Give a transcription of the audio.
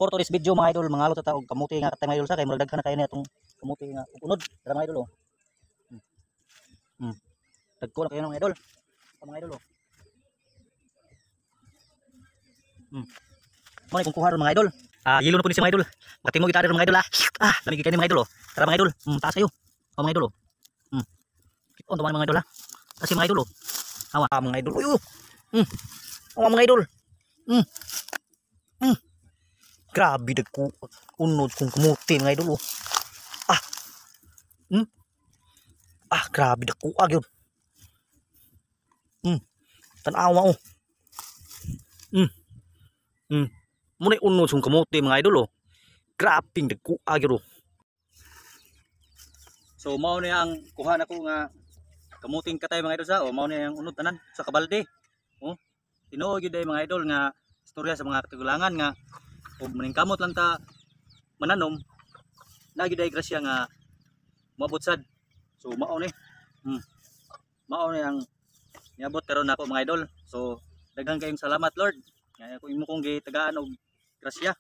for today's video mga idol, mga alot ta og kamuti nga katay mga idol sa kay murag daghan na kay ni atong kamuti nga unod para mga idol oh. Dagko na kayo mga idol. Mga idol oh. Mo ni kung kuha mga idol. Yelo na po ni si mga idol. Matimog ita mga idol lamig kay ni mga idol oh. Tara mga idol. Taas kayo. Mga idol oh. Kipon to mga idol Taas mga idol oh. Hawa mga idol. Uy. Mga idol. Grabe dagko unod kung kamuti mga idol oh. Grabe dagko gyud. Tanawa oh. Muna unod kung kamuti mga idol oh. Grabe dagko gyud oh. So mao ni ang kuha nako nga kamuting katay mga idol sa o mao ni ang unod tanan sa kabalde. Oh. Tinuod gyud ay mga idol nga istorya sa mga katugulangan nga ug maningkamot lang ta mananom na gyud ay grasya nga moabot sad. So mao ni ang niabot karon nako mga idol. So daghang kayong salamat Lord nga ako imo kong gitagaan og grasya.